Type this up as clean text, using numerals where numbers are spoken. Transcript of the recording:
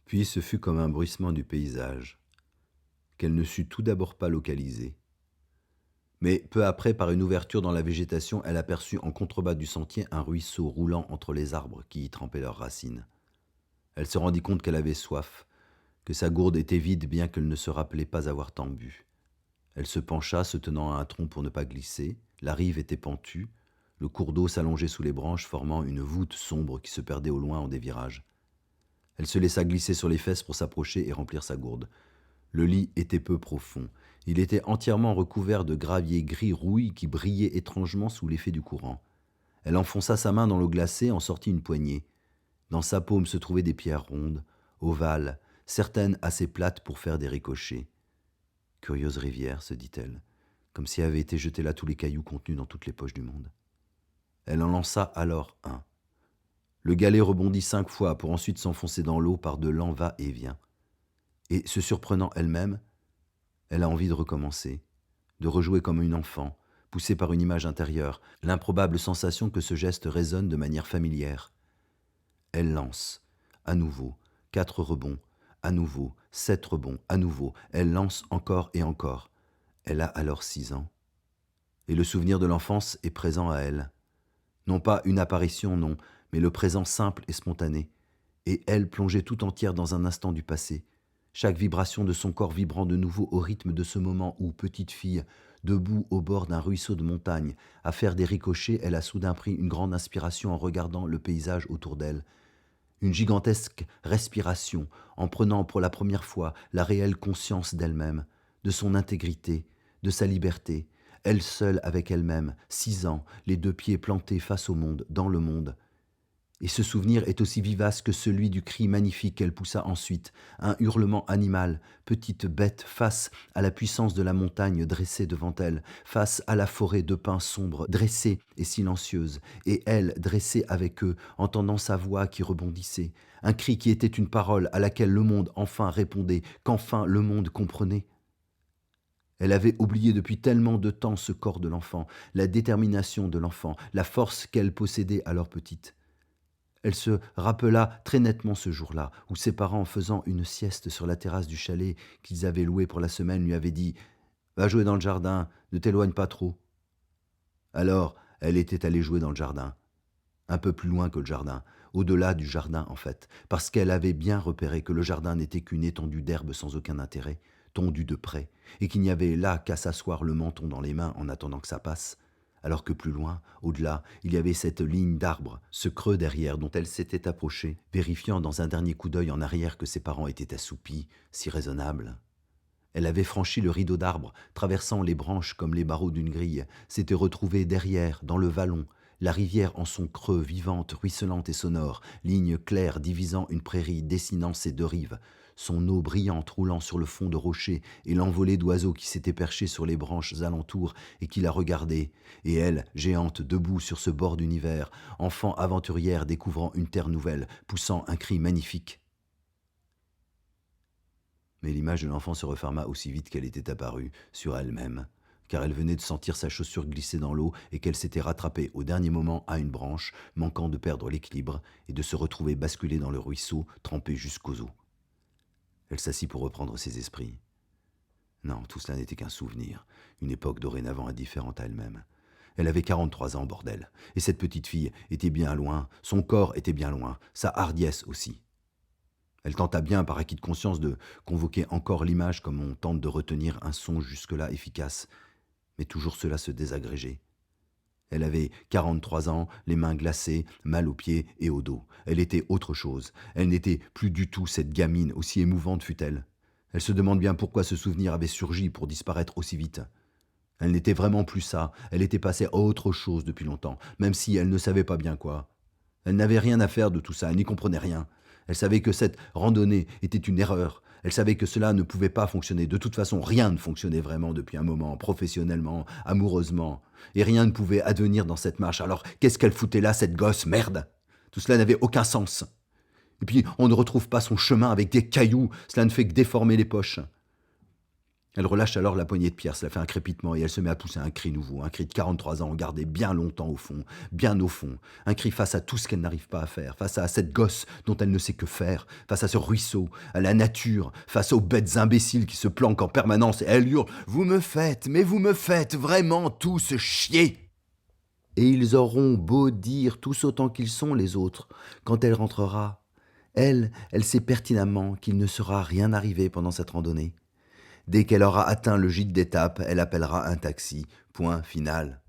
Puis ce fut comme un bruissement du paysage, qu'elle ne sut tout d'abord pas localiser. Mais peu après, par une ouverture dans la végétation, elle aperçut en contrebas du sentier un ruisseau roulant entre les arbres qui y trempaient leurs racines. Elle se rendit compte qu'elle avait soif, que sa gourde était vide bien qu'elle ne se rappelait pas avoir tant bu. Elle se pencha, se tenant à un tronc pour ne pas glisser. La rive était pentue, le cours d'eau s'allongeait sous les branches, formant une voûte sombre qui se perdait au loin en des virages. Elle se laissa glisser sur les fesses pour s'approcher et remplir sa gourde. Le lit était peu profond. Il était entièrement recouvert de gravier gris rouille qui brillait étrangement sous l'effet du courant. Elle enfonça sa main dans l'eau glacée, en sortit une poignée. Dans sa paume se trouvaient des pierres rondes, ovales, certaines assez plates pour faire des ricochets. Curieuse rivière, se dit-elle, comme si avaient été jetés là tous les cailloux contenus dans toutes les poches du monde. Elle en lança alors un. Le galet rebondit 5 fois pour ensuite s'enfoncer dans l'eau par de lents va-et-vient. Et, se surprenant elle-même, elle a envie de recommencer, de rejouer comme une enfant, poussée par une image intérieure, l'improbable sensation que ce geste résonne de manière familière. Elle lance, à nouveau, 4 rebonds, à nouveau, 7 rebonds, à nouveau, elle lance encore et encore. Elle a alors 6 ans. Et le souvenir de l'enfance est présent à elle. Non pas une apparition, non, mais le présent simple et spontané. Et elle plongée tout entière dans un instant du passé, chaque vibration de son corps vibrant de nouveau au rythme de ce moment où, petite fille, debout au bord d'un ruisseau de montagne, à faire des ricochets, elle a soudain pris une grande inspiration en regardant le paysage autour d'elle. Une gigantesque respiration, en prenant pour la première fois la réelle conscience d'elle-même, de son intégrité, de sa liberté, elle seule avec elle-même, 6 ans, les 2 pieds plantés face au monde, dans le monde. Et ce souvenir est aussi vivace que celui du cri magnifique qu'elle poussa ensuite, un hurlement animal, petite bête face à la puissance de la montagne dressée devant elle, face à la forêt de pins sombres, dressée et silencieuse, et elle dressée avec eux, entendant sa voix qui rebondissait, un cri qui était une parole à laquelle le monde enfin répondait, qu'enfin le monde comprenait. Elle avait oublié depuis tellement de temps ce corps de l'enfant, la détermination de l'enfant, la force qu'elle possédait alors petite. Elle se rappela très nettement ce jour-là, où ses parents, faisant une sieste sur la terrasse du chalet qu'ils avaient loué pour la semaine, lui avaient dit « Va jouer dans le jardin, ne t'éloigne pas trop ». Alors, elle était allée jouer dans le jardin, un peu plus loin que le jardin, au-delà du jardin en fait, parce qu'elle avait bien repéré que le jardin n'était qu'une étendue d'herbe sans aucun intérêt, tondue de près, et qu'il n'y avait là qu'à s'asseoir le menton dans les mains en attendant que ça passe, alors que plus loin, au-delà, il y avait cette ligne d'arbres, ce creux derrière dont elle s'était approchée, vérifiant dans un dernier coup d'œil en arrière que ses parents étaient assoupis, si raisonnables. Elle avait franchi le rideau d'arbres, traversant les branches comme les barreaux d'une grille, s'était retrouvée derrière, dans le vallon, la rivière en son creux, vivante, ruisselante et sonore, ligne claire divisant une prairie, dessinant ses 2 rives, son eau brillante roulant sur le fond de rochers et l'envolée d'oiseaux qui s'étaient perchés sur les branches alentour et qui la regardaient, et elle, géante, debout sur ce bord d'univers, enfant aventurière découvrant une terre nouvelle, poussant un cri magnifique. Mais l'image de l'enfant se referma aussi vite qu'elle était apparue, sur elle-même, car elle venait de sentir sa chaussure glisser dans l'eau et qu'elle s'était rattrapée au dernier moment à une branche, manquant de perdre l'équilibre et de se retrouver basculée dans le ruisseau, trempée jusqu'aux os. Elle s'assit pour reprendre ses esprits. Non, tout cela n'était qu'un souvenir, une époque dorénavant indifférente à elle-même. Elle avait 43 ans, bordel, et cette petite fille était bien loin, son corps était bien loin, sa hardiesse aussi. Elle tenta bien, par acquis de conscience, de convoquer encore l'image comme on tente de retenir un son jusque-là efficace, mais toujours cela se désagrégeait. Elle avait 43 ans, les mains glacées, mal aux pieds et au dos. Elle était autre chose. Elle n'était plus du tout cette gamine, aussi émouvante fût-elle. Elle se demande bien pourquoi ce souvenir avait surgi pour disparaître aussi vite. Elle n'était vraiment plus ça, elle était passée à autre chose depuis longtemps, même si elle ne savait pas bien quoi. Elle n'avait rien à faire de tout ça, elle n'y comprenait rien. Elle savait que cette randonnée était une erreur. Elle savait que cela ne pouvait pas fonctionner. De toute façon, rien ne fonctionnait vraiment depuis un moment, professionnellement, amoureusement. Et rien ne pouvait advenir dans cette marche. Alors, qu'est-ce qu'elle foutait là, cette gosse, merde? Tout cela n'avait aucun sens. Et puis, on ne retrouve pas son chemin avec des cailloux. Cela ne fait que déformer les poches. Elle relâche alors la poignée de pierre, cela fait un crépitement et elle se met à pousser un cri nouveau, un cri de 43 ans gardé bien longtemps au fond, bien au fond. Un cri face à tout ce qu'elle n'arrive pas à faire, face à cette gosse dont elle ne sait que faire, face à ce ruisseau, à la nature, face aux bêtes imbéciles qui se planquent en permanence et elle hurle: Vous me faites, mais vous me faites vraiment tous chier!» Et ils auront beau dire tous autant qu'ils sont les autres, quand elle rentrera, elle sait pertinemment qu'il ne sera rien arrivé pendant cette randonnée. Dès qu'elle aura atteint le gîte d'étape, elle appellera un taxi. Point final.